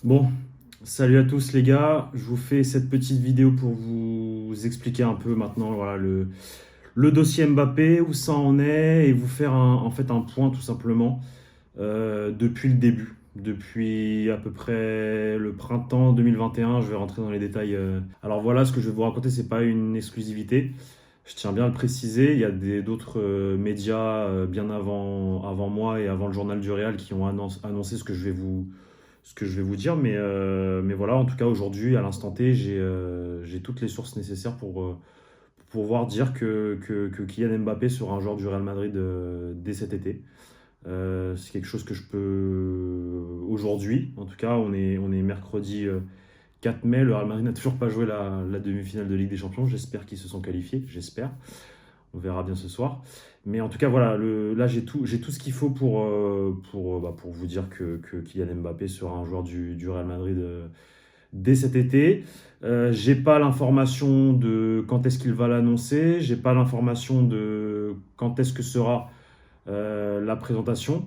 Bon, salut à tous les gars, je vous fais cette petite vidéo pour vous expliquer un peu maintenant voilà, le dossier Mbappé, où ça en est, et vous faire en fait un point tout simplement depuis le début. Depuis à peu près le printemps 2021, je vais rentrer dans les détails. Alors voilà, ce que je vais vous raconter, c'est pas une exclusivité. Je tiens bien à le préciser, il y a d'autres médias bien avant moi et avant le journal du Real qui ont annoncé ce que je vais vous dire. Mais voilà, en tout cas, aujourd'hui, à l'instant T, j'ai toutes les sources nécessaires pour pouvoir dire que Kylian Mbappé sera un joueur du Real Madrid dès cet été. C'est quelque chose que je peux aujourd'hui. En tout cas, on est mercredi 4 mai. Le Real Madrid n'a toujours pas joué la demi-finale de Ligue des Champions. J'espère qu'ils se sont qualifiés. J'espère. On verra bien ce soir. Mais en tout cas, voilà, là j'ai tout ce qu'il faut pour vous dire que Kylian Mbappé sera un joueur du Real Madrid dès cet été. J'ai pas l'information de quand est-ce qu'il va l'annoncer. J'ai pas l'information de quand est-ce que sera la présentation.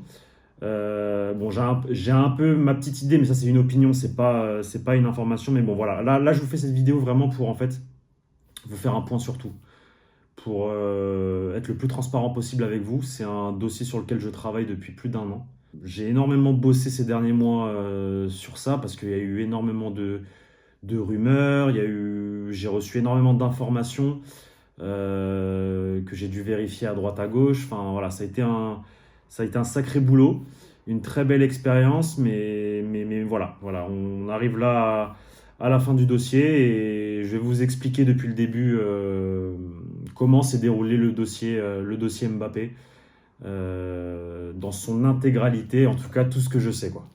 Bon, j'ai un peu ma petite idée, mais ça c'est une opinion, c'est pas une information. Mais bon, voilà, là je vous fais cette vidéo vraiment pour en fait vous faire un point sur tout pour être le plus transparent possible avec vous. C'est un dossier sur lequel je travaille depuis plus d'un an. J'ai énormément bossé ces derniers mois sur ça parce qu'il y a eu énormément de rumeurs, j'ai reçu énormément d'informations que j'ai dû vérifier à droite à gauche. Enfin voilà, ça a été un sacré boulot, une très belle expérience, mais voilà, on arrive là à la fin du dossier et je vais vous expliquer depuis le début comment s'est déroulé le dossier Mbappé dans son intégralité, en tout cas tout ce que je sais quoi.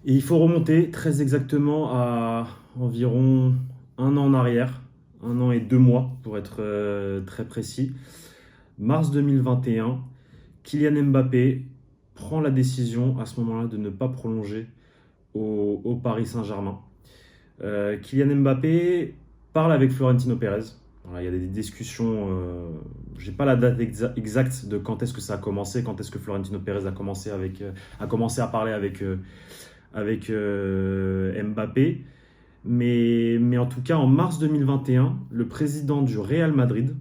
Et il faut remonter très exactement à environ un an en arrière, un an et 2 mois pour être très précis. Mars 2021, Kylian Mbappé prend la décision à ce moment-là de ne pas prolonger au Paris Saint-Germain. Kylian Mbappé parle avec Florentino Pérez. Voilà, il y a des discussions. J'ai pas la date exacte de quand est-ce que ça a commencé, quand est-ce que Florentino Pérez a commencé à parler avec Mbappé. Mais en tout cas, en mars 2021, le président du Real Madrid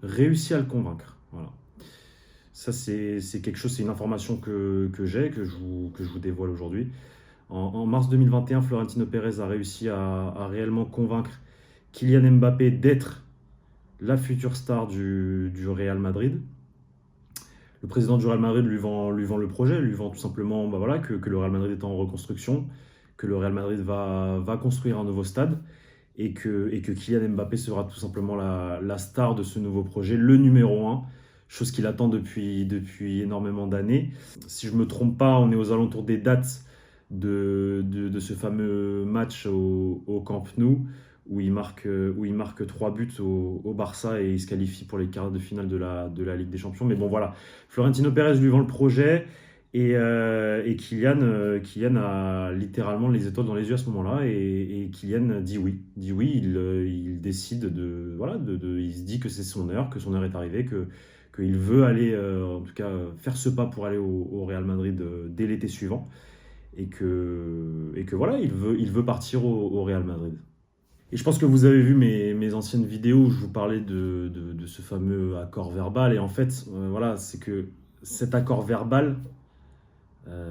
réussit à le convaincre. Voilà. Ça, c'est quelque chose, c'est une information que j'ai, que je vous dévoile aujourd'hui. En mars 2021, Florentino Pérez a réussi à réellement convaincre Kylian Mbappé d'être la future star du Real Madrid. Le président du Real Madrid lui vend le projet, lui vend tout simplement bah voilà, que le Real Madrid est en reconstruction, que le Real Madrid va construire un nouveau stade et que Kylian Mbappé sera tout simplement la star de ce nouveau projet, le numéro un, chose qu'il attend depuis énormément d'années. Si je ne me trompe pas, on est aux alentours des dates de ce fameux match au Camp Nou où il marque 3 buts au Barça et il se qualifie pour les quarts de finale de la Ligue des Champions. Mais bon voilà, Florentino Pérez lui vend le projet et Kylian a littéralement les étoiles dans les yeux à ce moment-là et Kylian dit oui, il décide voilà, il se dit que c'est son heure, que son heure est arrivée, qu'il veut aller, en tout cas, faire ce pas pour aller au Real Madrid dès l'été suivant et que voilà, il veut partir au Real Madrid. Et je pense que vous avez vu mes anciennes vidéos où je vous parlais de ce fameux accord verbal. Et en fait, voilà, c'est que cet accord verbal,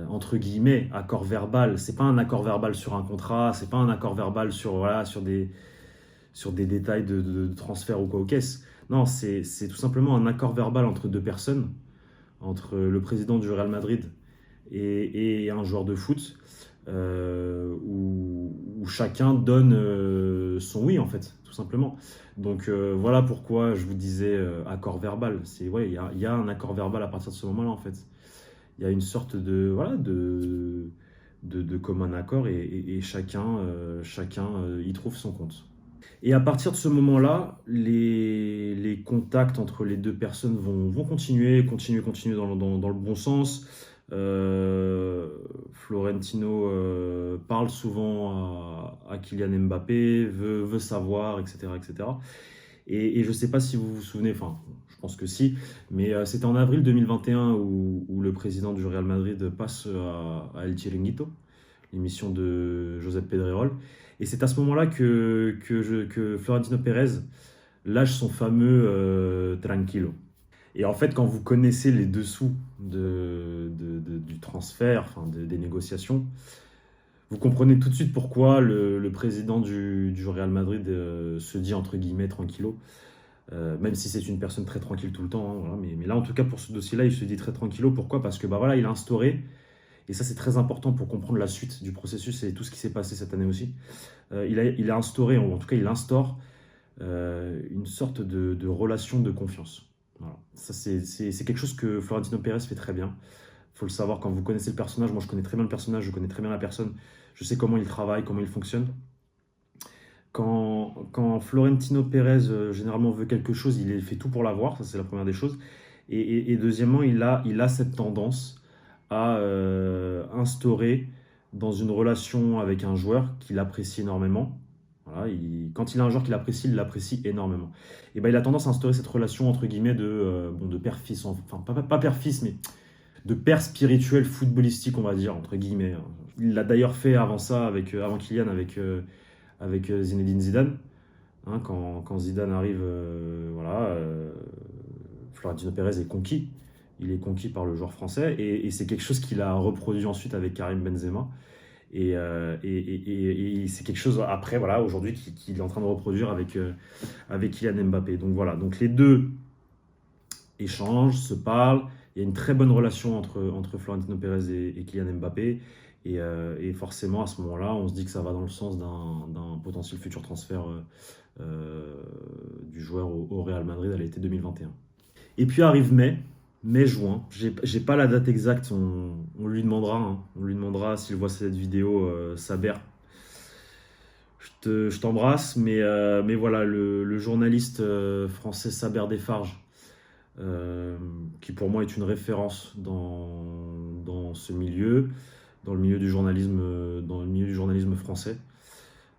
entre guillemets, accord verbal, c'est pas un accord verbal sur un contrat, c'est pas un accord verbal voilà, sur des détails de transfert ou quoi aux caisses. Non, c'est tout simplement un accord verbal entre deux personnes, entre le président du Real Madrid et un joueur de foot, où chacun donne son oui, en fait, tout simplement. Donc voilà pourquoi je vous disais accord verbal. Ouais, il y a un accord verbal à partir de ce moment-là, en fait. Il y a une sorte voilà, de commun accord et chacun y trouve son compte. Et à partir de ce moment-là, les contacts entre les deux personnes vont continuer dans le bon sens. Florentino parle souvent à Kylian Mbappé, veut savoir, etc., etc. Et je ne sais pas si vous vous souvenez, enfin, je pense que si, mais c'était en avril 2021 où le président du Real Madrid passe à El Chiringuito, l'émission de Josep Pedrerol. Et c'est à ce moment-là que Florentino Pérez lâche son fameux Tranquilo. Et en fait, quand vous connaissez les dessous du transfert, enfin des négociations, vous comprenez tout de suite pourquoi le président du Real Madrid se dit entre guillemets tranquillo, même si c'est une personne très tranquille tout le temps, hein, voilà. Mais là, en tout cas, pour ce dossier-là, il se dit très tranquillo. Pourquoi? Parce que bah, voilà, il a instauré, et ça c'est très important pour comprendre la suite du processus et tout ce qui s'est passé cette année aussi, il a instauré, ou en tout cas il instaure, une sorte de relation de confiance. Voilà. Ça, c'est quelque chose que Florentino Pérez fait très bien. Il faut le savoir quand vous connaissez le personnage. Moi, je connais très bien le personnage, je connais très bien la personne. Je sais comment il travaille, comment il fonctionne. Quand Florentino Pérez, généralement, veut quelque chose, il fait tout pour l'avoir. Ça, c'est la première des choses. Et deuxièmement, il a cette tendance à instaurer dans une relation avec un joueur qu'il apprécie énormément. Voilà, quand il a un joueur qu'il apprécie, il l'apprécie énormément. Et ben, il a tendance à instaurer cette relation entre guillemets de père-fils, enfin pas père-fils, mais de père spirituel footballistique, on va dire, entre guillemets, hein. Il l'a d'ailleurs fait avant ça, avant Kylian, avec Zinedine Zidane. Hein, quand Zidane arrive, voilà, Florentino Pérez est conquis. Il est conquis par le joueur français et c'est quelque chose qu'il a reproduit ensuite avec Karim Benzema. Et c'est quelque chose après, voilà, aujourd'hui, qu'il est en train de reproduire avec Kylian Mbappé. Donc voilà, donc les deux échangent, se parlent. Il y a une très bonne relation entre Florentino Pérez et Kylian Mbappé. Et forcément, à ce moment-là, on se dit que ça va dans le sens d'un potentiel futur transfert du joueur au Real Madrid à l'été 2021. Et puis arrive mai-juin. J'ai pas la date exacte, on lui demandera. Hein. On lui demandera s'il voit cette vidéo, Saber. Je t'embrasse, mais voilà, le journaliste français Saber Desfarges, qui pour moi est une référence dans ce milieu, dans le milieu du journalisme, français,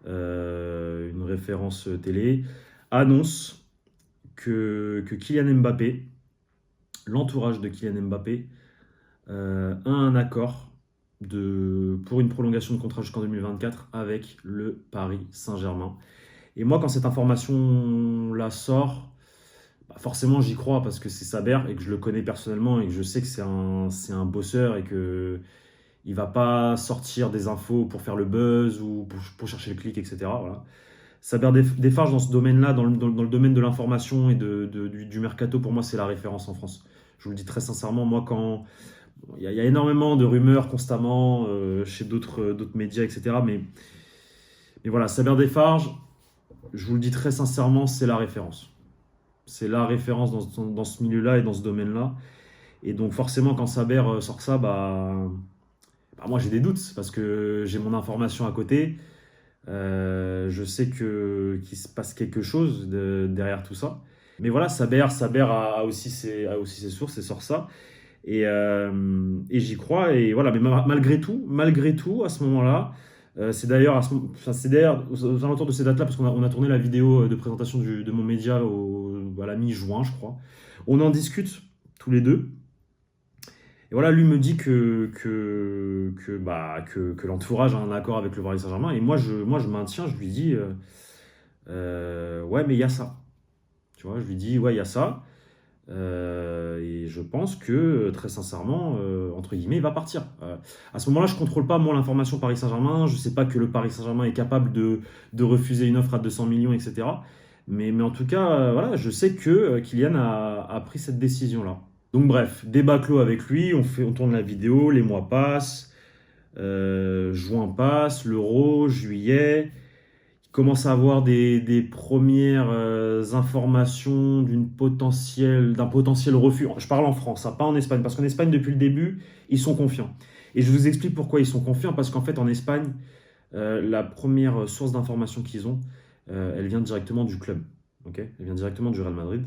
une référence télé, annonce que Kylian Mbappé, l'entourage de Kylian Mbappé, a un accord pour une prolongation de contrat jusqu'en 2024 avec le Paris Saint-Germain. Et moi, quand cette information-là sort, bah forcément j'y crois parce que c'est Saber et que je le connais personnellement et que je sais que c'est un bosseur et que il va pas sortir des infos pour faire le buzz ou pour chercher le clic, etc. Voilà. Saber Desfarges dans ce domaine-là, dans le domaine de l'information et du mercato, pour moi, c'est la référence en France. Je vous le dis très sincèrement, moi, quand il y a énormément de rumeurs constamment chez d'autres médias, etc. Mais voilà, Saber Desfarges, je vous le dis très sincèrement, c'est la référence. C'est la référence dans ce milieu-là et dans ce domaine-là. Et donc forcément, quand Saber sort ça, moi j'ai des doutes parce que j'ai mon information à côté. Je sais qu'il se passe quelque chose derrière tout ça. Mais voilà, Saber a aussi ses sources et sort ça. Et j'y crois. Et voilà, mais malgré tout, à ce moment-là, c'est d'ailleurs aux alentours de ces dates-là, parce on a tourné la vidéo de présentation de mon média à la mi-juin, je crois. On en discute tous les deux. Et voilà, lui me dit que l'entourage a un accord avec le Paris Saint-Germain. Et moi, je maintiens, je lui dis, ouais, mais il y a ça. Tu vois, je lui dis, ouais, il y a ça. Et je pense que, très sincèrement, entre guillemets, il va partir. À ce moment-là, je ne contrôle pas, moi, l'information Paris Saint-Germain. Je ne sais pas que le Paris Saint-Germain est capable de refuser une offre à 200 millions, etc. Mais en tout cas, voilà, je sais que Kylian a pris cette décision-là. Donc bref, débat clos avec lui, on tourne la vidéo, les mois passent, juin passe, l'Euro, juillet, il commence à avoir des premières informations d'un potentiel refus. Je parle en France, hein, pas en Espagne, parce qu'en Espagne, depuis le début, ils sont confiants. Et je vous explique pourquoi ils sont confiants, parce qu'en fait, en Espagne, la première source d'information qu'ils ont, elle vient directement du club. Okay, elle vient directement du Real Madrid,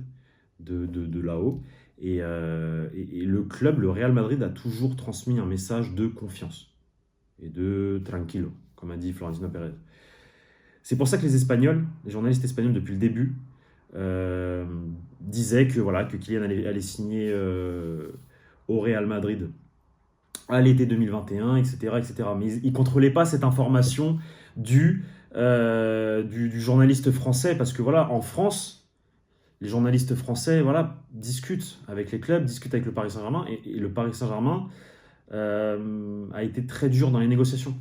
de là-haut. Et le club, le Real Madrid, a toujours transmis un message de confiance et de tranquilo, comme a dit Florentino Pérez. C'est pour ça que les Espagnols, les journalistes espagnols depuis le début, euh, disait que, voilà, que Kylian allait signer au Real Madrid à l'été 2021, etc., etc. Mais ils ne contrôlaient pas cette information du, du journaliste français, parce que voilà, en France, les journalistes français voilà, discutent avec les clubs, discutent avec le Paris Saint-Germain, et le Paris Saint-Germain a été très dur dans les négociations.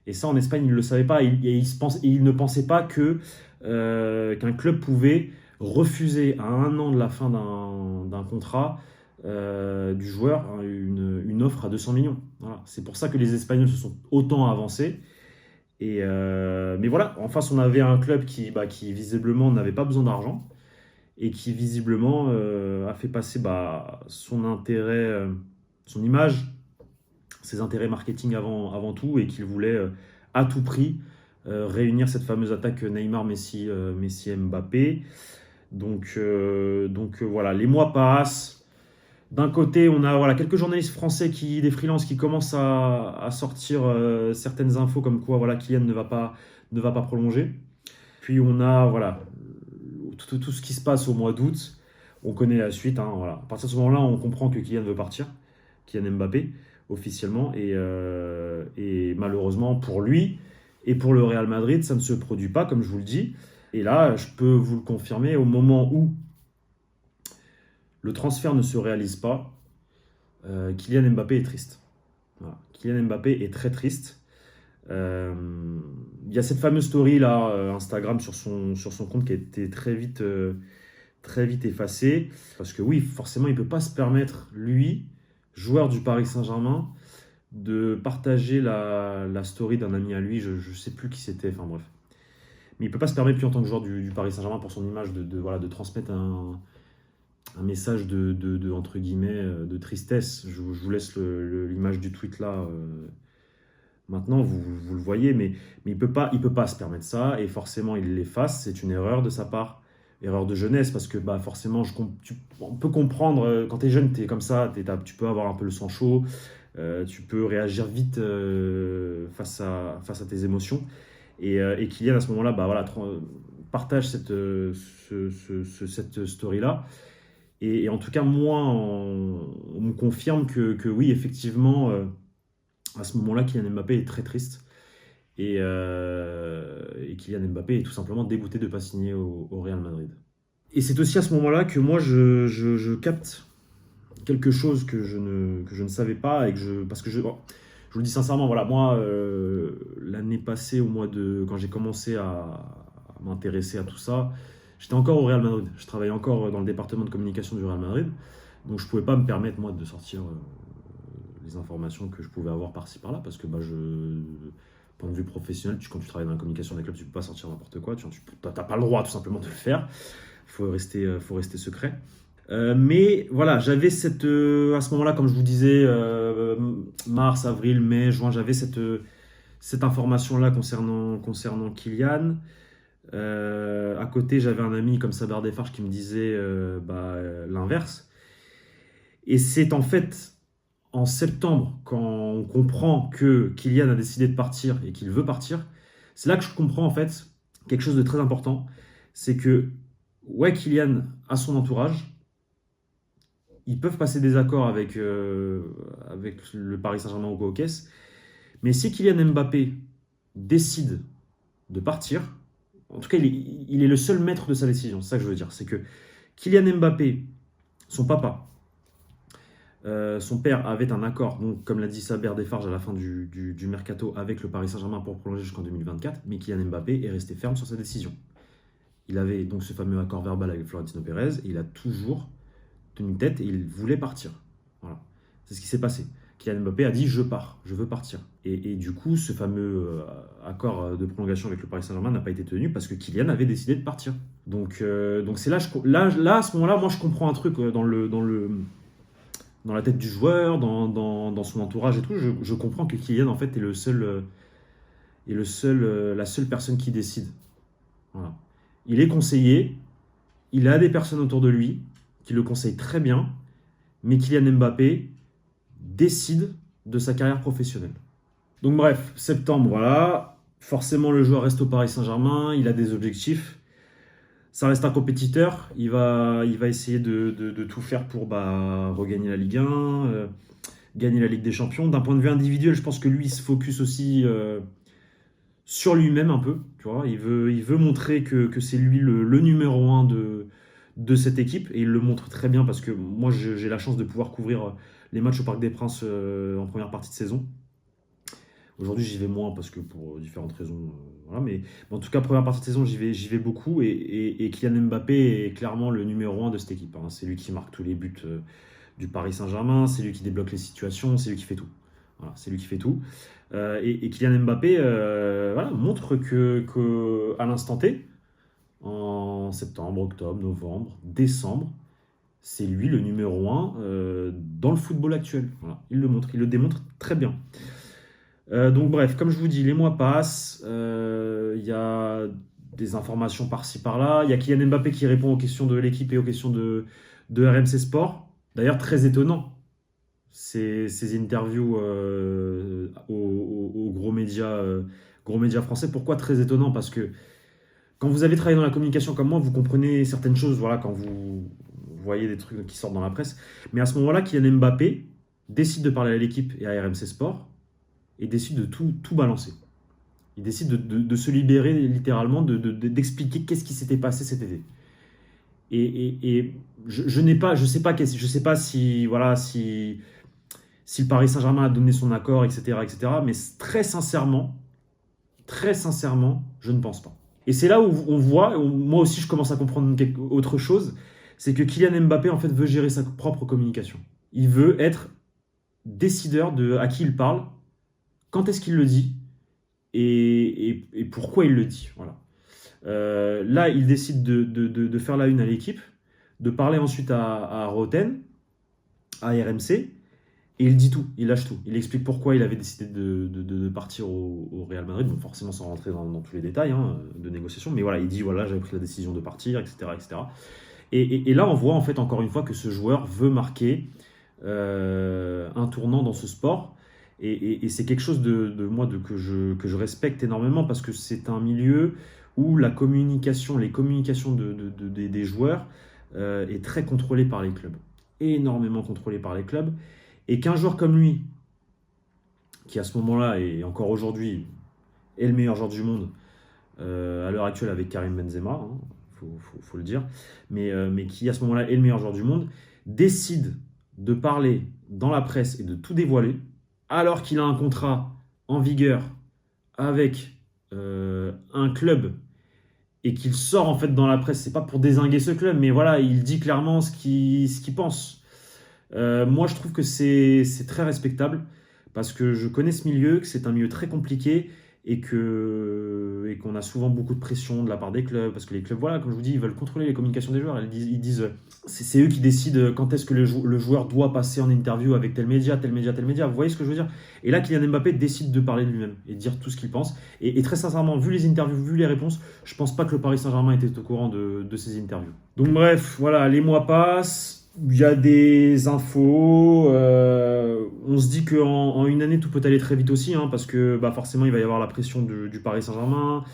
Et ça, en Espagne, ils ne le savaient pas. Ils ne pensaient pas qu'un club pouvait refuser à un an de la fin d'un contrat du joueur hein, une offre à 200 millions. Voilà. C'est pour ça que les Espagnols se sont autant avancés. Mais voilà, en face, on avait un club qui visiblement n'avait pas besoin d'argent et qui visiblement a fait passer son intérêt, son image, ses intérêts marketing avant tout, et qu'il voulait à tout prix réunir cette fameuse attaque Neymar, Messi, Messi Mbappé. Voilà, les mois passent. D'un côté, on a voilà, quelques journalistes français, des freelances qui commencent à sortir certaines infos comme quoi voilà, Kylian ne va pas prolonger. Puis on a voilà, tout ce qui se passe au mois d'août. On connaît la suite. Hein, voilà. À partir de ce moment-là, on comprend que Kylian veut partir, Kylian Mbappé, officiellement. Et malheureusement pour lui et pour le Real Madrid, ça ne se produit pas, comme je vous le dis. Et là, je peux vous le confirmer, au moment où le transfert ne se réalise pas, Kylian Mbappé est triste. Voilà. Kylian Mbappé est très triste. Il y a cette fameuse story là, Instagram sur son compte qui a été très vite effacée. Parce que oui, forcément, il ne peut pas se permettre, lui, joueur du Paris Saint-Germain, de partager la story d'un ami à lui. Je ne sais plus qui c'était, enfin bref. Mais il ne peut pas se permettre, lui, en tant que joueur du Paris Saint-Germain, pour son image, voilà, de transmettre un message entre guillemets, de tristesse. Je vous laisse l'image du tweet là. Maintenant, vous le voyez, mais il peut pas se permettre ça, et forcément, il l'efface. C'est une erreur de sa part, erreur de jeunesse, parce que forcément, on peut comprendre, quand tu es jeune, tu es comme ça, tu peux avoir un peu le sang chaud, tu peux réagir vite face à tes émotions. Et Kylian, à ce moment-là, voilà, partage cette story-là. Et en tout cas, moi, on me confirme que oui, effectivement, à ce moment-là, Kylian Mbappé est très triste. Et Kylian Mbappé est tout simplement dégoûté de ne pas signer au Real Madrid. Et c'est aussi à ce moment-là que moi, je capte quelque chose que je ne savais pas. Parce que je vous le dis sincèrement, voilà, moi, l'année passée, quand j'ai commencé à m'intéresser à tout ça, j'étais encore au Real Madrid. Je travaillais encore dans le département de communication du Real Madrid. Donc je ne pouvais pas me permettre, moi, de sortir les informations que je pouvais avoir par-ci par-là, parce que point de vue professionnel, quand tu travailles dans la communication des clubs, tu ne peux pas sortir n'importe quoi, tu n'as pas le droit tout simplement de le faire, il faut rester secret. Mais voilà, j'avais à ce moment-là, comme je vous disais, mars, avril, mai, juin, j'avais cette information-là concernant Kylian. À côté, j'avais un ami comme Saber Defarge qui me disait l'inverse. Et c'est en fait en septembre, quand on comprend que Kylian a décidé de partir et qu'il veut partir, c'est là que je comprends en fait quelque chose de très important. C'est que, ouais, Kylian a son entourage, ils peuvent passer des accords avec le Paris Saint-Germain ou quoi aux caisses, mais si Kylian Mbappé décide de partir, en tout cas, il est le seul maître de sa décision. C'est ça que je veux dire. C'est que Kylian Mbappé, son papa, son père avait un accord, donc, comme l'a dit Saber Defarge à la fin du mercato, avec le Paris Saint-Germain pour prolonger jusqu'en 2024, mais Kylian Mbappé est resté ferme sur sa décision. Il avait donc ce fameux accord verbal avec Florentino Pérez, et il a toujours tenu tête, et il voulait partir. Voilà. C'est ce qui s'est passé. Kylian Mbappé a dit « je pars, je veux partir ». Et du coup, ce fameux accord de prolongation avec le Paris Saint-Germain n'a pas été tenu parce que Kylian avait décidé de partir. Donc c'est là, à ce moment-là, moi je comprends un truc dans la tête du joueur, dans son entourage et tout. Je comprends que Kylian en fait est la seule personne qui décide. Voilà. Il est conseillé, il a des personnes autour de lui qui le conseillent très bien, mais Kylian Mbappé décide de sa carrière professionnelle. Donc bref, septembre, voilà. Forcément, le joueur reste au Paris Saint-Germain, il a des objectifs. Ça reste un compétiteur. Il va essayer de tout faire pour regagner la Ligue 1, gagner la Ligue des Champions. D'un point de vue individuel, je pense que lui, il se focus aussi sur lui-même un peu. Tu vois, il veut montrer que c'est lui le numéro un de cette équipe. Et il le montre très bien parce que moi, j'ai la chance de pouvoir couvrir les matchs au Parc des Princes en première partie de saison. Aujourd'hui, j'y vais moins parce que pour différentes raisons. Voilà, mais en tout cas, première partie de saison, j'y vais beaucoup. Et Kylian Mbappé est clairement le numéro un de cette équipe, hein. C'est lui qui marque tous les buts du Paris Saint-Germain, c'est lui qui débloque les situations, c'est lui qui fait tout. Voilà, c'est lui qui fait tout. Et Kylian Mbappé voilà, montre à l'instant T, en septembre, octobre, novembre, décembre, c'est lui le numéro un dans le football actuel. Voilà, il le montre, il le démontre très bien. Donc bref, comme je vous dis, les mois passent, il y a des informations par-ci par-là, il y a Kylian Mbappé qui répond aux questions de l'équipe et aux questions de RMC Sport. D'ailleurs, très étonnant, ces interviews aux gros médias français. Pourquoi très étonnant? Parce que quand vous avez travaillé dans la communication comme moi, vous comprenez certaines choses, voilà, quand vous voyez des trucs qui sortent dans la presse. Mais à ce moment-là, Kylian Mbappé décide de parler à l'équipe et à RMC Sport et décide de tout balancer. Il décide de se libérer littéralement, d'expliquer qu'est-ce qui s'était passé cet été. Et je sais pas si, voilà, si le Paris Saint-Germain a donné son accord, etc., mais très sincèrement, je ne pense pas. Et c'est là où on voit, où moi aussi je commence à comprendre autre chose, c'est que Kylian Mbappé en fait veut gérer sa propre communication. Il veut être décideur de à qui il parle, quand est-ce qu'il le dit et pourquoi il le dit. Voilà. Là, il décide de faire la une à l'équipe, de parler ensuite à Roten, à RMC, et il dit tout, il lâche tout. Il explique pourquoi il avait décidé de partir au Real Madrid, bon, forcément sans rentrer dans tous les détails de négociation, mais voilà, il dit voilà, j'avais pris la décision de partir, etc. etc. Et là, on voit en fait encore une fois que ce joueur veut marquer un tournant dans ce sport. Et c'est quelque chose que je respecte énormément parce que c'est un milieu où les communications des joueurs est très contrôlée par les clubs. Énormément contrôlée par les clubs. Et qu'un joueur comme lui, qui à ce moment-là et encore aujourd'hui est le meilleur joueur du monde, à l'heure actuelle avec Karim Benzema, faut le dire, mais qui à ce moment-là est le meilleur joueur du monde, décide de parler dans la presse et de tout dévoiler, alors qu'il a un contrat en vigueur avec un club et qu'il sort en fait dans la presse, c'est pas pour dézinguer ce club, mais voilà, il dit clairement ce qu'il pense. Moi, je trouve que c'est très respectable parce que je connais ce milieu, que c'est un milieu très compliqué et qu'on a souvent beaucoup de pression de la part des clubs parce que les clubs, voilà, comme je vous dis, ils veulent contrôler les communications des joueurs. Ils disent c'est eux qui décident quand est-ce que le joueur doit passer en interview avec tel média, tel média, tel média. Vous voyez ce que je veux dire? Et là, Kylian Mbappé décide de parler de lui-même et de dire tout ce qu'il pense. Et très sincèrement, vu les interviews, vu les réponses, je pense pas que le Paris Saint-Germain était au courant de ces interviews. Donc bref, voilà, les mois passent. Il y a des infos. On se dit qu'en une année, tout peut aller très vite aussi, parce que forcément, il va y avoir la pression du Paris Saint-Germain.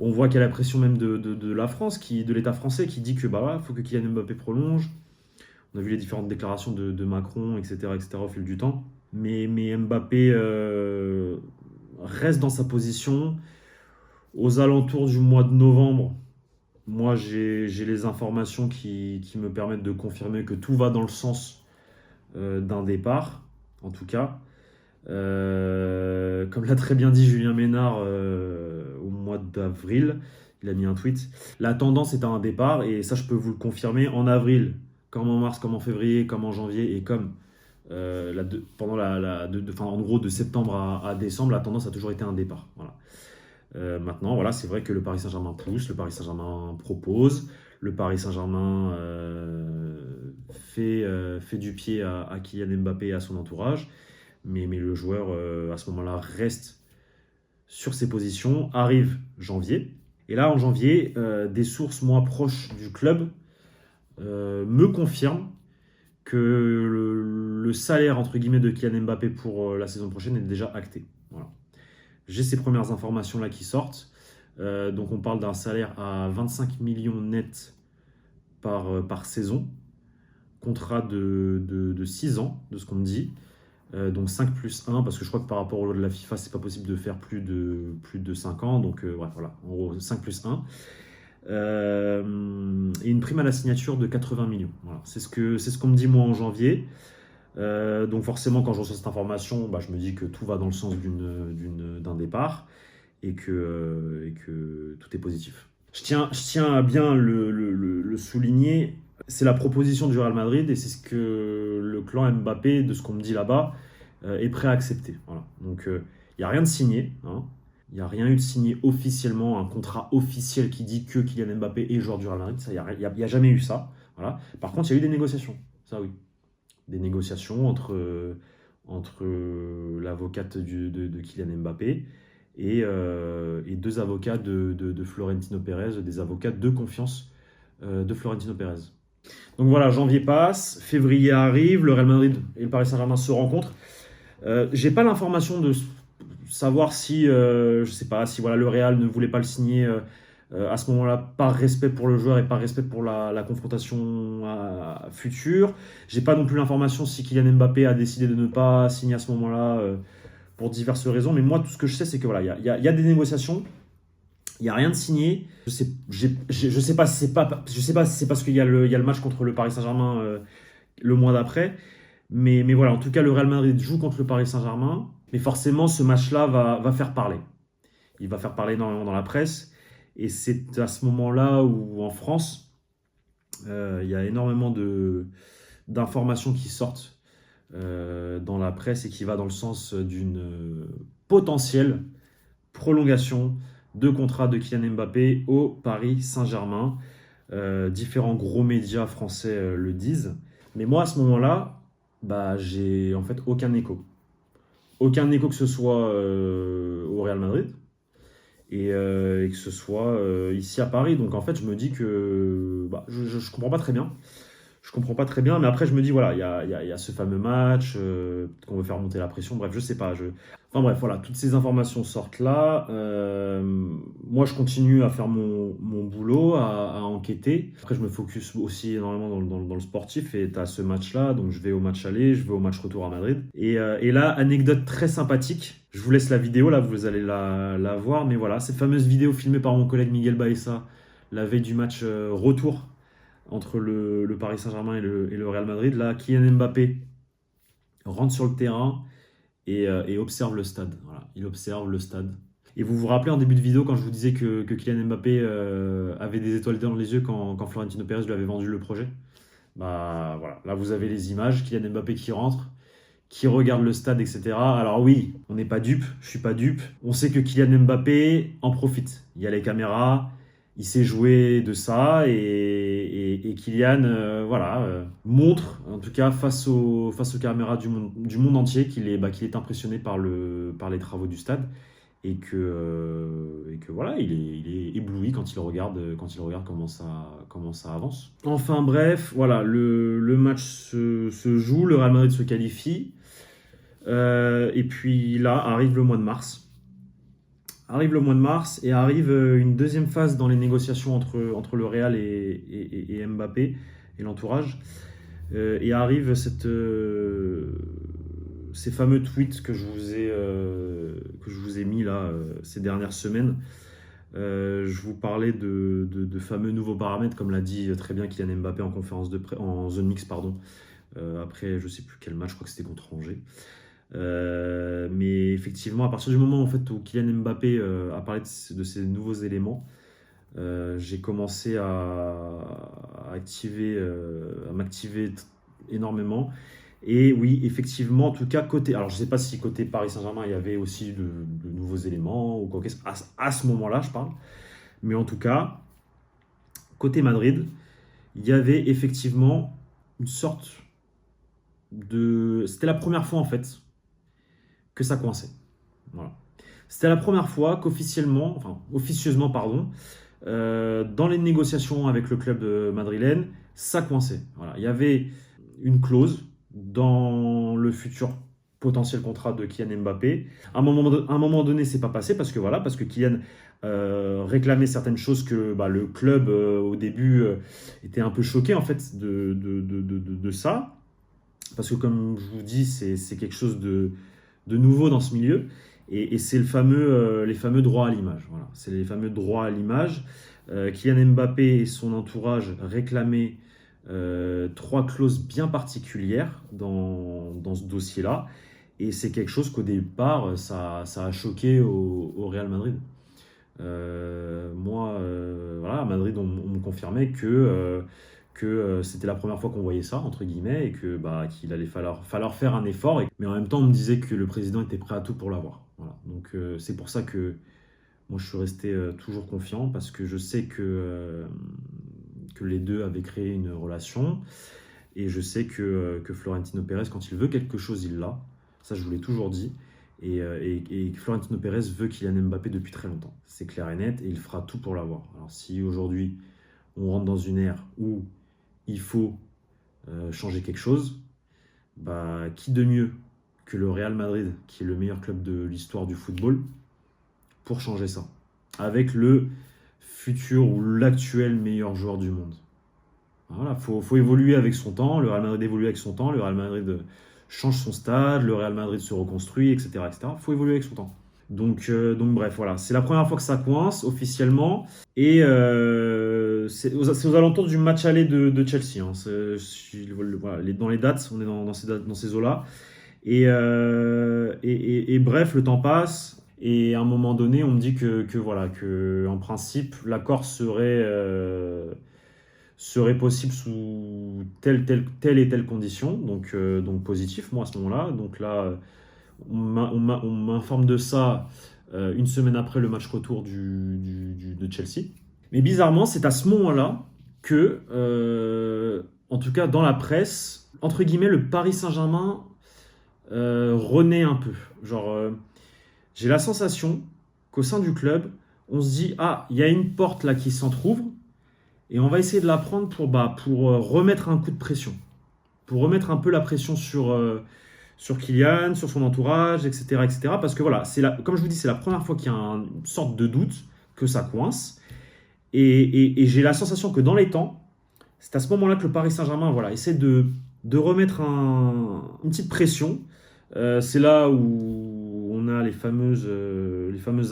On voit qu'il y a la pression même de la France, de l'État français, qui dit que voilà, faut que Kylian Mbappé prolonge. On a vu les différentes déclarations de Macron, etc., au fil du temps. Mais Mbappé reste dans sa position. Aux alentours du mois de novembre, moi, j'ai les informations qui me permettent de confirmer que tout va dans le sens d'un départ, en tout cas. Comme l'a très bien dit Julien Ménard au mois d'avril, il a mis un tweet. La tendance est à un départ, et ça, je peux vous le confirmer. En avril, comme en mars, comme en février, comme en janvier, et comme en gros de septembre à décembre, la tendance a toujours été un départ. Voilà. Maintenant, voilà, c'est vrai que le Paris Saint-Germain pousse, le Paris Saint-Germain propose, le Paris Saint-Germain fait du pied à Kylian Mbappé et à son entourage, mais le joueur, à ce moment-là, reste sur ses positions, arrive janvier. Et là, en janvier, des sources, moi, proches du club, me confirment que le salaire, entre guillemets, de Kylian Mbappé pour la saison prochaine est déjà acté. Voilà. J'ai ces premières informations-là qui sortent. Donc on parle d'un salaire à 25 millions net par saison. Contrat de 6 ans, de ce qu'on me dit. Donc 5 plus 1, parce que je crois que par rapport au loi de la FIFA, c'est pas possible de faire plus de 5 ans. Donc ouais, voilà, en gros 5 plus 1. Et une prime à la signature de 80 millions. Voilà, c'est ce qu'on me dit moi en janvier. Donc forcément, quand je reçois cette information, bah, je me dis que tout va dans le sens d'un départ et que tout est positif. Je tiens à bien le souligner. C'est la proposition du Real Madrid et c'est ce que le clan Mbappé, de ce qu'on me dit là-bas, est prêt à accepter. Voilà. Donc il n'y a rien de signé, hein. Il n'y a rien eu de signé officiellement, un contrat officiel qui dit que Kylian Mbappé est joueur du Real Madrid. Il n'y a jamais eu ça. Voilà. Par contre, il y a eu des négociations. Ça, oui. Des négociations entre l'avocate de Kylian Mbappé et deux avocats de Florentino Pérez, des avocats de confiance de Florentino Pérez. Donc voilà, janvier passe, février arrive, le Real Madrid et le Paris Saint-Germain se rencontrent. J'ai pas l'information de savoir si, je sais pas, si voilà, le Real ne voulait pas le signer à ce moment-là, par respect pour le joueur et par respect pour la confrontation future. J'ai pas non plus l'information si Kylian Mbappé a décidé de ne pas signer à ce moment-là pour diverses raisons. Mais moi, tout ce que je sais, c'est que voilà, il y a des négociations. Il n'y a rien de signé. Je sais pas si c'est parce qu'il y a le match contre le Paris Saint-Germain le mois d'après. Mais voilà, en tout cas, le Real Madrid joue contre le Paris Saint-Germain. Mais forcément, ce match-là va faire parler. Il va faire parler dans la presse. Et c'est à ce moment-là où, en France, il y a énormément d'informations qui sortent dans la presse et qui va dans le sens d'une potentielle prolongation de contrat de Kylian Mbappé au Paris Saint-Germain. Différents gros médias français le disent. Mais moi, à ce moment-là, bah, j'ai en fait aucun écho. Aucun écho que ce soit au Real Madrid et que ce soit ici à Paris. Donc en fait, je me dis que bah, je comprends pas très bien. Je comprends pas très bien, mais après je me dis voilà, il y a ce fameux match, peut-être qu'on veut faire monter la pression, bref, je sais pas. Enfin bref, voilà, toutes ces informations sortent là. Moi, je continue à faire mon boulot, à enquêter. Après, je me focus aussi énormément dans le sportif et tu as ce match-là, donc je vais au match aller, je vais au match retour à Madrid. Et là, anecdote très sympathique, je vous laisse la vidéo, là, vous allez la voir, mais voilà, cette fameuse vidéo filmée par mon collègue Miguel Baessa, la veille du match retour entre le Paris Saint-Germain et le Real Madrid. Là, Kylian Mbappé rentre sur le terrain et observe le stade. Voilà, il observe le stade. Et vous vous rappelez en début de vidéo quand je vous disais que Kylian Mbappé avait des étoiles dans les yeux quand Florentino Pérez lui avait vendu le projet. Bah voilà, là vous avez les images, Kylian Mbappé qui rentre, qui regarde le stade, etc. Alors oui, on n'est pas dupe, je suis pas dupe. On sait que Kylian Mbappé en profite. Il y a les caméras, il sait jouer de ça et Kylian montre, en tout cas face aux caméras du monde entier, qu'il est impressionné par les travaux du stade et que voilà, il est ébloui quand il regarde comment ça avance. Enfin bref, voilà, le match se joue, le Real Madrid se qualifie et puis là arrive le mois de mars. Arrive le mois de mars et arrive une deuxième phase dans les négociations entre le Real et Mbappé et l'entourage. Et arrive ces fameux tweets que je vous ai mis là ces dernières semaines. Je vous parlais de fameux nouveaux paramètres, comme l'a dit très bien Kylian Mbappé en conférence en zone mixte, pardon. Après, je ne sais plus quel match, je crois que c'était contre Angers. Mais effectivement, à partir du moment en fait, où Kylian Mbappé a parlé de ces nouveaux éléments, j'ai commencé à m'activer énormément. Et oui, effectivement, en tout cas, alors je ne sais pas si côté Paris Saint-Germain, il y avait aussi de nouveaux éléments, ou quoi que à ce moment-là, je parle. Mais en tout cas, côté Madrid, il y avait effectivement une sorte de... C'était la première fois, en fait, que ça coinçait. Voilà. C'était la première fois officieusement, pardon, dans les négociations avec le club madrilène, ça coinçait. Voilà. Il y avait une clause dans le futur potentiel contrat de Kylian Mbappé. À un moment donné, c'est pas passé parce que Kylian réclamer certaines choses que le club, au début, était un peu choqué en fait de ça. Parce que comme je vous dis, c'est quelque chose de nouveau dans ce milieu. Et c'est les fameux droits à l'image. Voilà. C'est les fameux droits à l'image. Kylian Mbappé et son entourage réclamaient 3 clauses bien particulières dans ce dossier-là. Et c'est quelque chose qu'au départ, ça a choqué au Real Madrid. Moi, voilà, à Madrid, on me confirmait que c'était la première fois qu'on voyait ça, entre guillemets, et qu'il allait falloir faire un effort. Mais en même temps, on me disait que le président était prêt à tout pour l'avoir. Voilà. Donc, c'est pour ça que moi, je suis resté toujours confiant, parce que je sais que les deux avaient créé une relation. Et je sais que Florentino Pérez, quand il veut quelque chose, il l'a. Ça, je vous l'ai toujours dit. Et Florentino Pérez veut Kylian Mbappé depuis très longtemps. C'est clair et net, et il fera tout pour l'avoir. Alors, si aujourd'hui, on rentre dans une ère où il faut changer quelque chose, qui de mieux que le Real Madrid, qui est le meilleur club de l'histoire du football, pour changer ça, avec le futur ou l'actuel meilleur joueur du monde. Voilà, faut évoluer avec son temps. Le Real Madrid évolue avec son temps. Le Real Madrid change son stade. Le Real Madrid se reconstruit, etc., etc. Faut évoluer avec son temps. Donc bref, voilà. C'est la première fois que ça coince officiellement. Et c'est aux alentours du match aller de Chelsea. Hein. Voilà, dans les dates, on est dans ces eaux-là. Et bref, le temps passe. Et à un moment donné, on me dit que en principe, l'accord serait possible sous telle et telle condition, donc positif, moi, à ce moment-là. Donc là, on m'informe de ça une semaine après le match retour de Chelsea. Mais bizarrement, c'est à ce moment-là que, en tout cas dans la presse, entre guillemets, le Paris Saint-Germain renaît un peu. Genre, j'ai la sensation qu'au sein du club, on se dit, ah, il y a une porte là qui s'entrouvre, et on va essayer de la prendre pour remettre un coup de pression. Pour remettre un peu la pression sur Kylian, sur son entourage, etc., etc. Parce que voilà, comme je vous dis, c'est la première fois qu'il y a une sorte de doute, que ça coince. Et j'ai la sensation que dans les temps, c'est à ce moment-là que le Paris Saint-Germain essaie de remettre une petite pression. C'est là où on a les fameuses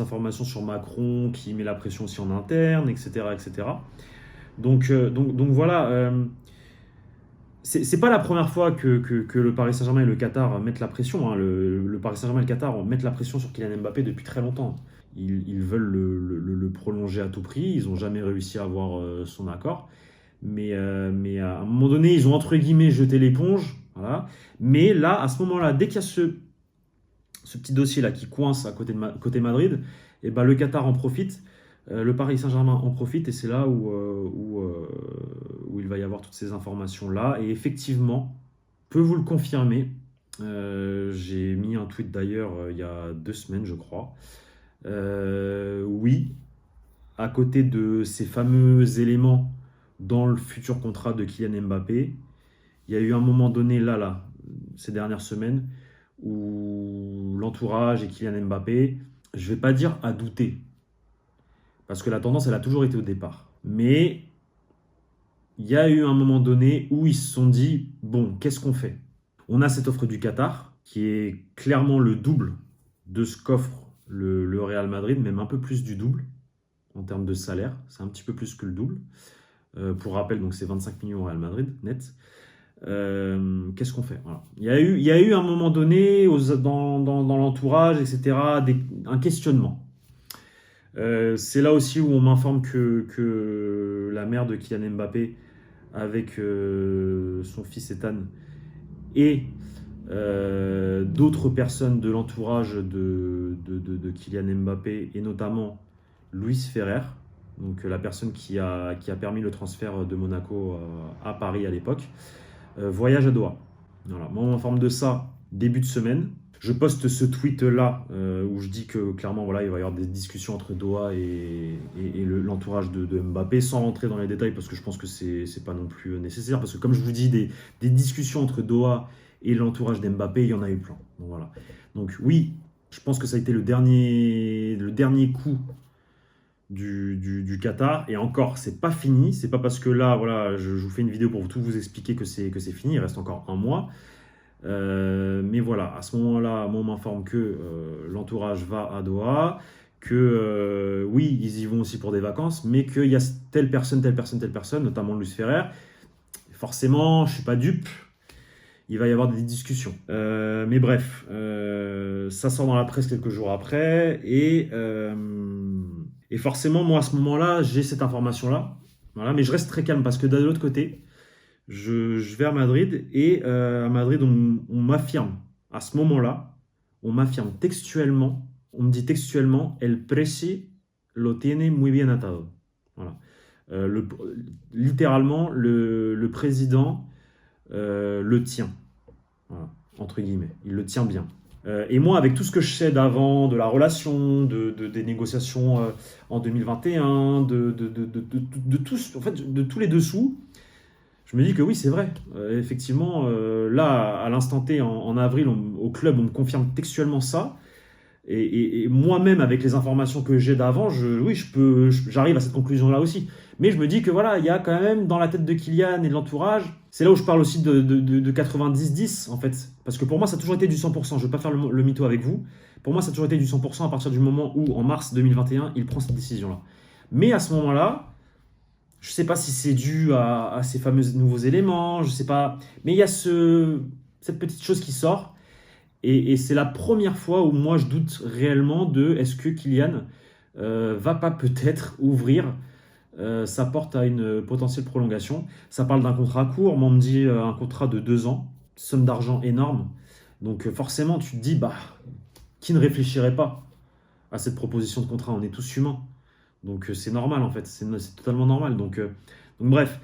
informations sur Macron qui met la pression aussi en interne, etc., etc. Donc voilà, c'est pas la première fois que le Paris Saint-Germain et le Qatar mettent la pression. Hein. Le Paris Saint-Germain et le Qatar mettent la pression sur Kylian Mbappé depuis très longtemps. Ils veulent le prolonger à tout prix. Ils n'ont jamais réussi à avoir son accord. Mais à un moment donné, ils ont entre guillemets jeté l'éponge. Voilà. Mais là, à ce moment-là, dès qu'il y a ce petit dossier-là qui coince à côté Madrid, et le Qatar en profite. Le Paris Saint-Germain en profite et c'est là où il va y avoir toutes ces informations-là. Et effectivement, peux vous le confirmer, j'ai mis un tweet d'ailleurs il y a 2 semaines, je crois. Oui, à côté de ces fameux éléments dans le futur contrat de Kylian Mbappé, il y a eu un moment donné là, ces dernières semaines, où l'entourage et Kylian Mbappé, je ne vais pas dire à douter, parce que la tendance, elle a toujours été au départ. Mais il y a eu un moment donné où ils se sont dit, bon, qu'est-ce qu'on fait? On a cette offre du Qatar, qui est clairement le double de ce qu'offre le Real Madrid, même un peu plus du double en termes de salaire. C'est un petit peu plus que le double. Pour rappel, donc c'est 25 millions au Real Madrid, net. Qu'est-ce qu'on fait? Voilà. Il y a eu un moment donné, dans l'entourage, etc., un questionnement. C'est là aussi où on m'informe que la mère de Kylian Mbappé, avec son fils Ethan, et d'autres personnes de l'entourage de Kylian Mbappé, et notamment Luis Ferrer, donc la personne qui a permis le transfert de Monaco à Paris à l'époque, voyage à Doha. Voilà. Moi, on m'informe de ça début de semaine. Je poste ce tweet-là où je dis que clairement, il va y avoir des discussions entre Doha et l'entourage de Mbappé, sans rentrer dans les détails parce que je pense que c'est pas non plus nécessaire. Parce que comme je vous dis, des discussions entre Doha et l'entourage d'Mbappé, il y en a eu plein. Donc voilà. Donc oui, je pense que ça a été le dernier coup du Qatar. Et encore, c'est pas fini. C'est pas parce que là, voilà, je vous fais une vidéo pour tout vous expliquer que c'est fini. Il reste encore un mois. Mais voilà, à ce moment-là, moi, on m'informe que l'entourage va à Doha, que oui, ils y vont aussi pour des vacances, mais qu'il y a telle personne, notamment Luis Ferrer. Forcément, je suis pas dupe. Il va y avoir des discussions. Mais bref, ça sort dans la presse quelques jours après. Et forcément, moi, à ce moment-là, j'ai cette information-là. Voilà, mais je reste très calme parce que de l'autre côté, je vais à Madrid et à Madrid, on m'affirme, à ce moment-là, on m'affirme textuellement, on me dit textuellement, El Presi lo tiene muy bien atado. Voilà. Littéralement, le président le tient. Voilà, entre guillemets. Il le tient bien. Et moi, avec tout ce que je sais d'avant, de la relation, des négociations en 2021, de tous, en fait, de tous les dessous, je me dis que oui, c'est vrai. Effectivement, là, à l'instant T, en avril, au club, on me confirme textuellement ça. Et moi-même, avec les informations que j'ai d'avant, oui, j'arrive à cette conclusion-là aussi. Mais je me dis que voilà, il y a quand même dans la tête de Kylian et de l'entourage, c'est là où je parle aussi de 90-10 en fait. Parce que pour moi, ça a toujours été du 100%. Je ne vais pas faire le mytho avec vous. Pour moi, ça a toujours été du 100% à partir du moment où, en mars 2021, il prend cette décision-là. Mais à ce moment-là, je ne sais pas si c'est dû à ces fameux nouveaux éléments, je ne sais pas. Mais il y a cette petite chose qui sort. Et c'est la première fois où moi je doute réellement de est-ce que Kylian va pas peut-être ouvrir sa porte à une potentielle prolongation. Ça parle d'un contrat court, moi on me dit un contrat de 2 ans, somme d'argent énorme. Donc forcément tu te dis, bah, qui ne réfléchirait pas à cette proposition de contrat? On est tous humains. Donc c'est normal en fait, c'est totalement normal. Donc bref,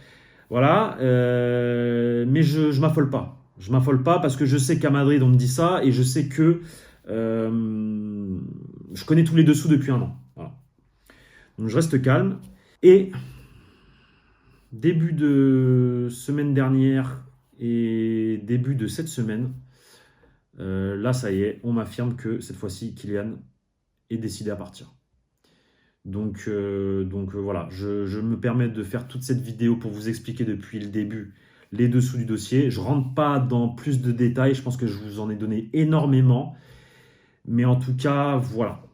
voilà. Mais je m'affole pas. Je m'affole pas parce que je sais qu'à Madrid on me dit ça et je sais que je connais tous les dessous depuis un an. Voilà. Donc je reste calme. Et début de semaine dernière et début de cette semaine, là ça y est, on m'affirme que cette fois-ci Kylian est décidé à partir. Donc voilà, je me permets de faire toute cette vidéo pour vous expliquer depuis le début les dessous du dossier. Je ne rentre pas dans plus de détails, je pense que je vous en ai donné énormément. Mais en tout cas, voilà.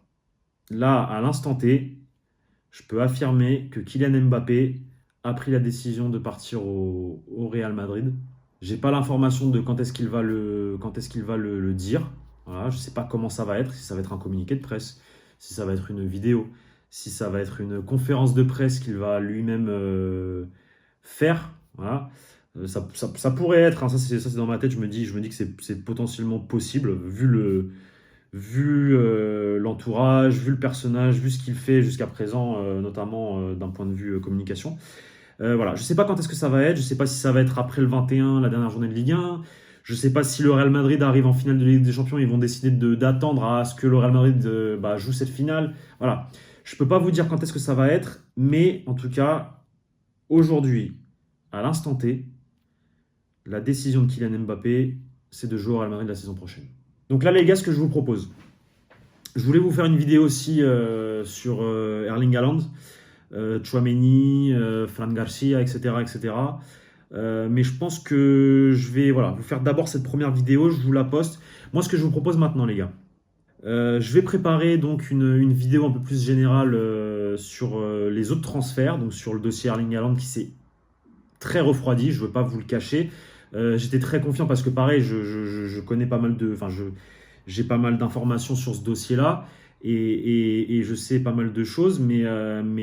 Là, à l'instant T, je peux affirmer que Kylian Mbappé a pris la décision de partir au Real Madrid. Je n'ai pas l'information de quand est-ce qu'il va le dire. Voilà, je ne sais pas comment ça va être, si ça va être un communiqué de presse, si ça va être une vidéo, si ça va être une conférence de presse qu'il va lui-même faire. Voilà. Ça pourrait être, hein, ça c'est dans ma tête, je me dis que c'est potentiellement possible, vu l'entourage, vu le personnage, vu ce qu'il fait jusqu'à présent, notamment d'un point de vue communication. Voilà, je ne sais pas quand est-ce que ça va être, je ne sais pas si ça va être après le 21, la dernière journée de Ligue 1, je ne sais pas si le Real Madrid arrive en finale de Ligue des Champions, ils vont décider d'attendre à ce que le Real Madrid joue cette finale. Voilà, je ne peux pas vous dire quand est-ce que ça va être, mais en tout cas, aujourd'hui, à l'instant T, la décision de Kylian Mbappé, c'est de jouer au Real Madrid la saison prochaine. Donc là, les gars, ce que je vous propose, je voulais vous faire une vidéo aussi sur Erling Haaland, Tchouaméni, Fran Garcia, etc. etc. Mais je pense que je vais vous faire d'abord cette première vidéo, je vous la poste. Moi, ce que je vous propose maintenant, les gars, je vais préparer donc une vidéo un peu plus générale sur les autres transferts, donc sur le dossier Erling Haaland qui s'est très refroidi, je ne veux pas vous le cacher. J'étais très confiant parce que pareil, je connais pas mal j'ai pas mal d'informations sur ce dossier-là et je sais pas mal de choses, mais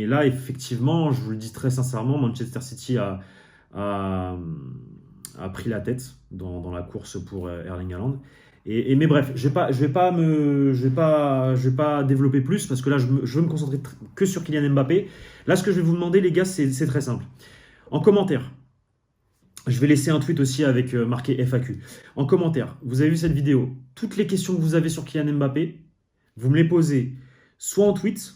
là effectivement, je vous le dis très sincèrement, Manchester City a pris la tête dans la course pour Erling Haaland. Mais bref, je vais pas développer plus parce que là, je veux me concentrer que sur Kylian Mbappé. Là, ce que je vais vous demander, les gars, c'est très simple. En commentaire, je vais laisser un tweet aussi avec marqué FAQ. En commentaire, vous avez vu cette vidéo. Toutes les questions que vous avez sur Kylian Mbappé, vous me les posez soit en tweet,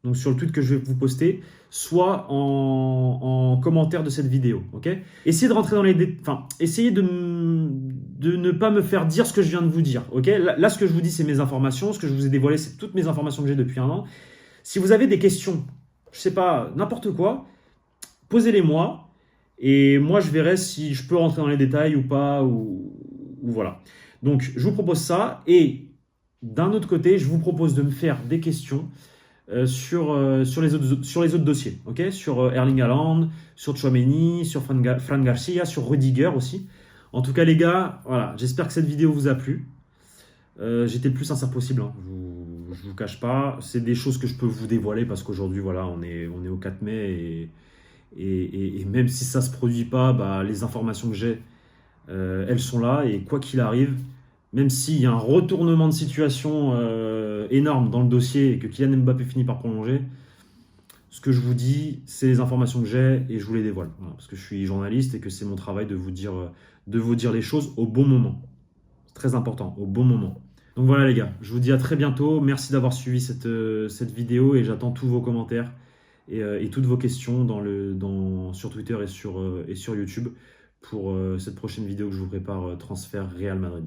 donc sur le tweet que je vais vous poster, soit en commentaire de cette vidéo. Okay, essayez de rentrer dans les essayez de ne pas me faire dire ce que je viens de vous dire. Okay, là, ce que je vous dis, c'est mes informations. Ce que je vous ai dévoilé, c'est toutes mes informations que j'ai depuis un an. Si vous avez des questions, je sais pas, n'importe quoi, posez-les moi. Et moi, je verrai si je peux rentrer dans les détails ou pas, ou voilà. Donc, je vous propose ça. Et d'un autre côté, je vous propose de me faire des questions sur les autres dossiers, ok, sur Erling Haaland, sur Tchouaméni, sur Fran Garcia, sur Rudiger aussi. En tout cas, les gars, voilà, j'espère que cette vidéo vous a plu. J'étais le plus sincère possible, hein. Je vous cache pas. C'est des choses que je peux vous dévoiler parce qu'aujourd'hui, voilà, on est au 4 mai et même si ça se produit pas, bah, les informations que j'ai, elles sont là. Et quoi qu'il arrive, même s'il y a un retournement de situation énorme dans le dossier et que Kylian Mbappé finit par prolonger, ce que je vous dis, c'est les informations que j'ai et je vous les dévoile. Voilà, parce que je suis journaliste et que c'est mon travail de vous dire les choses au bon moment. C'est très important, au bon moment. Donc voilà les gars, je vous dis à très bientôt. Merci d'avoir suivi cette vidéo et j'attends tous vos commentaires et toutes vos questions sur Twitter et sur YouTube pour cette prochaine vidéo que je vous prépare, transfert Real Madrid.